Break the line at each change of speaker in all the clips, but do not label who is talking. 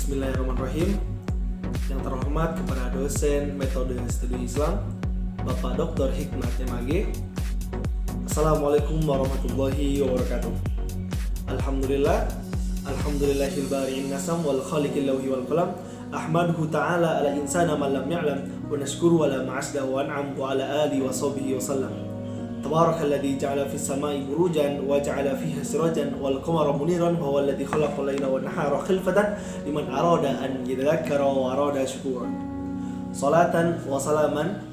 Bismillahirrahmanirrahim. Yang terhormat kepada dosen metode studi Islam Bapak Dr. Hikmat MAG. Assalamualaikum warahmatullahi wabarakatuh. Alhamdulillahil bari'in nasam wal khaliqil lawhi wal qalam. Ahmaduhu ta'ala ala insana man lam ya'lam wa nashkuru ala ma'asda wa an'am wa ala alihi wa sahbihi wa sallam. Tabarakalladzi ja'ala fis sama'i burujan wa ja'ala fiha sirajan wal qamara muniran wa huwa alladzi khalaqa al-laila wan nahara khilfatan liman arada an yadhakkara wa arada syukura. Salatan wa salaman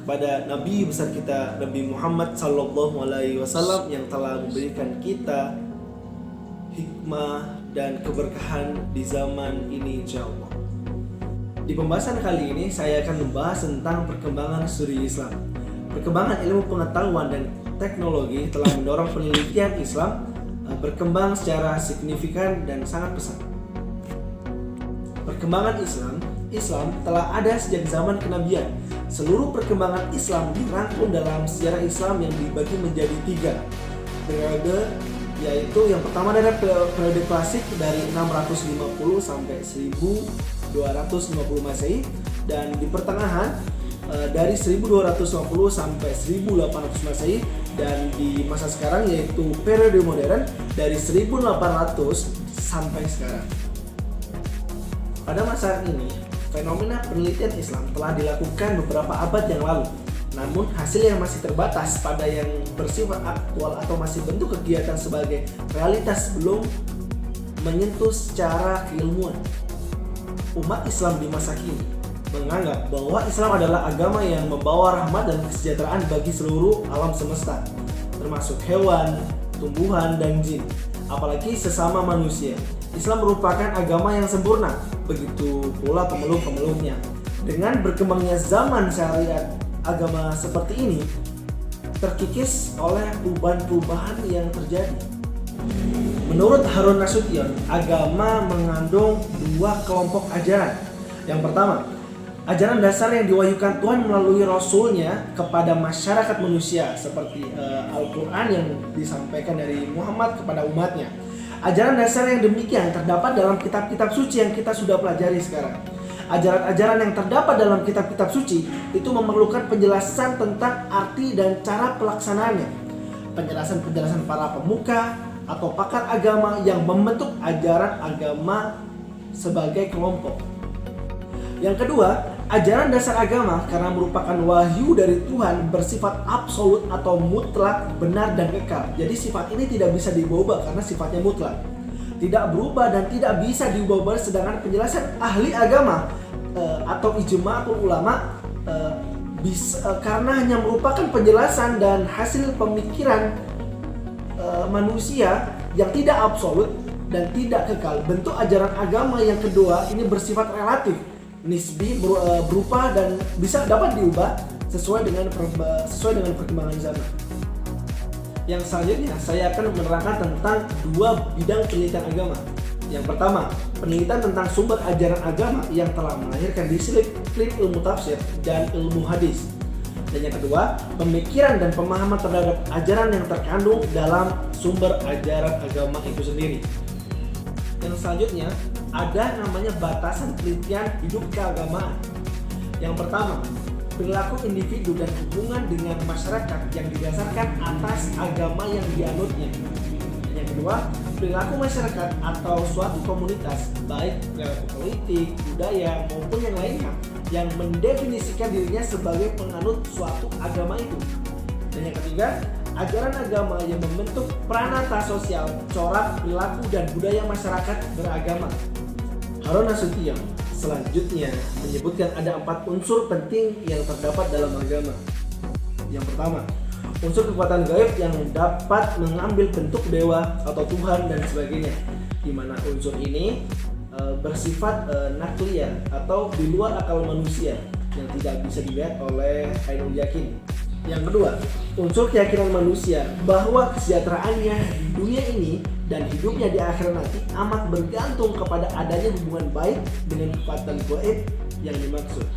kepada Nabi besar kita Nabi Muhammad sallallahu alaihi wasallam yang telah memberikan kita hikmah dan keberkahan di zaman ini insyaallah. Di pembahasan kali ini saya akan membahas tentang perkembangan studi Islam. Perkembangan ilmu pengetahuan dan teknologi telah mendorong penelitian Islam berkembang secara signifikan dan sangat pesat. Perkembangan Islam telah ada sejak zaman kenabian. Seluruh perkembangan Islam dirangkum dalam sejarah Islam yang dibagi menjadi 3 periode, yaitu yang pertama adalah periode klasik dari 650 sampai 1250 Masehi, dan di pertengahan dari 1250 sampai 1800 Masehi, dan di masa sekarang yaitu periode modern dari 1800 sampai sekarang. Pada masa ini, fenomena penelitian Islam telah dilakukan beberapa abad yang lalu. Namun hasil yang masih terbatas pada yang bersifat aktual atau masih bentuk kegiatan sebagai realitas belum menyentuh secara keilmuan. Umat Islam di masa kini menganggap bahwa Islam adalah agama yang membawa rahmat dan kesejahteraan bagi seluruh alam semesta, termasuk hewan, tumbuhan, dan jin, apalagi sesama manusia. Islam merupakan agama yang sempurna, begitu pula pemeluk-pemeluknya. Dengan berkembangnya zaman syariat, agama seperti ini terkikis oleh perubahan-perubahan yang terjadi. Menurut Harun Nasution, agama mengandung 2 kelompok ajaran. Yang pertama, ajaran dasar yang diwahyukan Tuhan melalui Rasulnya kepada masyarakat manusia, seperti Al-Quran yang disampaikan dari Muhammad kepada umatnya. Ajaran dasar yang demikian terdapat dalam kitab-kitab suci yang kita sudah pelajari sekarang. Ajaran-ajaran yang terdapat dalam kitab-kitab suci itu memerlukan penjelasan tentang arti dan cara pelaksanaannya. Penjelasan-penjelasan para pemuka atau pakar agama yang membentuk ajaran agama sebagai kelompok. Yang kedua, ajaran dasar agama karena merupakan wahyu dari Tuhan bersifat absolut atau mutlak, benar dan kekal. Jadi sifat ini tidak bisa diubah karena sifatnya mutlak, tidak berubah dan tidak bisa diubah. Sedangkan penjelasan ahli agama atau ijma'ul ulama karena hanya merupakan penjelasan dan hasil pemikiran manusia yang tidak absolut dan tidak kekal. Bentuk ajaran agama yang kedua ini bersifat relatif, nisbi, berupa dan bisa dapat diubah sesuai dengan perkembangan zaman. Yang selanjutnya saya akan menerangkan tentang 2 bidang penelitian agama. Yang pertama, penelitian tentang sumber ajaran agama yang telah melahirkan disiplin ilmu tafsir dan ilmu hadis. Dan yang kedua, pemikiran dan pemahaman terhadap ajaran yang terkandung dalam sumber ajaran agama itu sendiri. Yang selanjutnya, ada namanya batasan penelitian hidup keagamaan. Yang pertama, perilaku individu dan hubungan dengan masyarakat yang didasarkan atas agama yang dianutnya. Yang kedua, perilaku masyarakat atau suatu komunitas, baik perilaku politik, budaya maupun yang lainnya, yang mendefinisikan dirinya sebagai penganut suatu agama itu. Dan yang ketiga, ajaran agama yang membentuk pranata sosial, corak perilaku dan budaya masyarakat beragama. Harun Nasution selanjutnya menyebutkan ada 4 unsur penting yang terdapat dalam agama. Yang pertama, unsur kekuatan gaib yang dapat mengambil bentuk dewa atau Tuhan dan sebagainya, di mana unsur ini bersifat nakliyah atau di luar akal manusia yang tidak bisa dilihat oleh ainul yakin. Yang kedua, unsur keyakinan manusia bahwa kesejahteraannya di dunia ini dan hidupnya di akhirat nanti amat bergantung kepada adanya hubungan baik dengan kekuatan gaib yang dimaksud.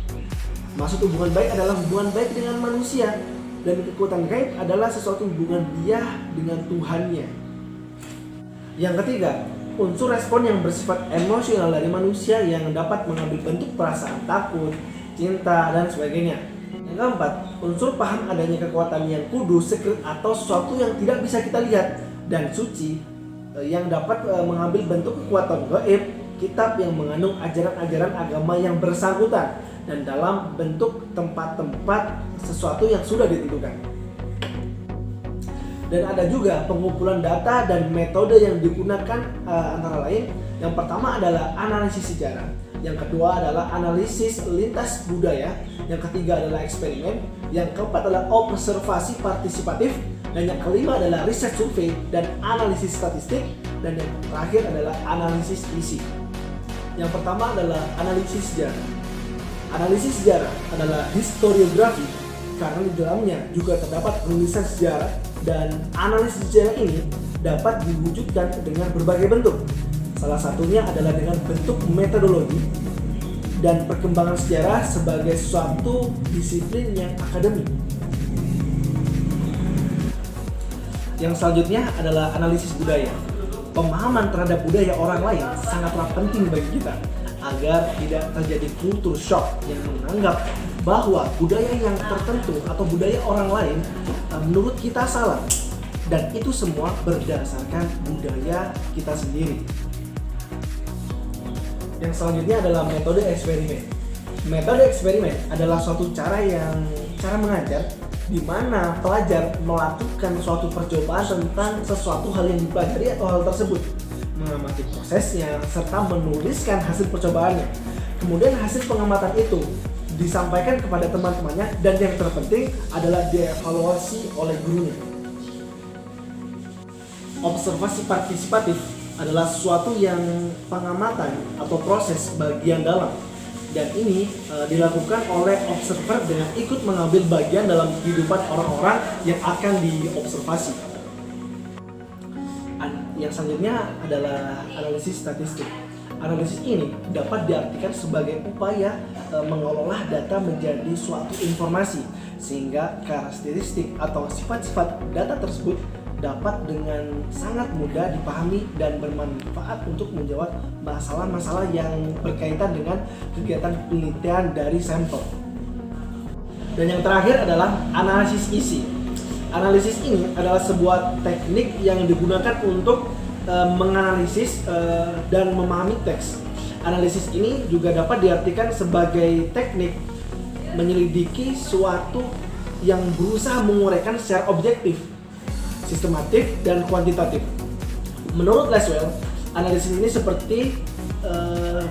Maksud hubungan baik adalah hubungan baik dengan manusia, dan kekuatan gaib adalah sesuatu hubungan dia dengan Tuhannya. Yang ketiga, unsur respon yang bersifat emosional dari manusia yang dapat mengambil bentuk perasaan takut, cinta, dan sebagainya. Yang keempat, unsur paham adanya kekuatan yang kudus, secret, atau sesuatu yang tidak bisa kita lihat, dan suci yang dapat mengambil bentuk kekuatan gaib, kitab yang mengandung ajaran-ajaran agama yang bersangkutan, dan dalam bentuk tempat-tempat sesuatu yang sudah ditentukan. Dan ada juga pengumpulan data dan metode yang digunakan, antara lain yang pertama adalah analisis sejarah, yang kedua adalah analisis lintas budaya, yang ketiga adalah eksperimen, yang keempat adalah observasi partisipatif, dan yang kelima adalah riset survei dan analisis statistik, dan yang terakhir adalah analisis isi. Yang pertama adalah analisis sejarah. Analisis sejarah adalah historiografi karena di dalamnya juga terdapat penulisan sejarah, dan analisis sejarah ini dapat diwujudkan dengan berbagai bentuk. Salah satunya adalah dengan bentuk metodologi dan perkembangan sejarah sebagai suatu disiplin yang akademik. Yang selanjutnya adalah analisis budaya. Pemahaman terhadap budaya orang lain sangatlah penting bagi kita agar tidak terjadi kultur shock yang menganggap bahwa budaya yang tertentu atau budaya orang lain menurut kita salah, dan itu semua berdasarkan budaya kita sendiri. Yang selanjutnya adalah metode eksperimen. Metode eksperimen adalah suatu cara mengajar di mana pelajar melakukan suatu percobaan tentang sesuatu hal yang dipelajari atau hal tersebut, mengamati prosesnya serta menuliskan hasil percobaannya. Kemudian hasil pengamatan itu disampaikan kepada teman-temannya, dan yang terpenting adalah dievaluasi oleh gurunya. Observasi partisipatif adalah suatu yang pengamatan atau proses bagian dalam, dan ini dilakukan oleh observer dengan ikut mengambil bagian dalam kehidupan orang-orang yang akan diobservasi. Yang selanjutnya adalah analisis statistik. Analisis ini dapat diartikan sebagai upaya mengolah data menjadi suatu informasi, sehingga karakteristik atau sifat-sifat data tersebut dapat dengan sangat mudah dipahami dan bermanfaat untuk menjawab masalah-masalah yang berkaitan dengan kegiatan penelitian dari sampel. Dan yang terakhir adalah analisis isi. Analisis ini adalah sebuah teknik yang digunakan untuk menganalisis dan memahami teks. Analisis ini juga dapat diartikan sebagai teknik menyelidiki suatu yang berusaha menguraikan secara objektif, sistematik, dan kuantitatif. Menurut Lasswell, analisis ini seperti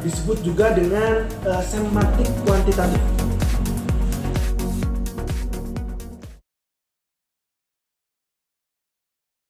disebut juga dengan semantik kuantitatif.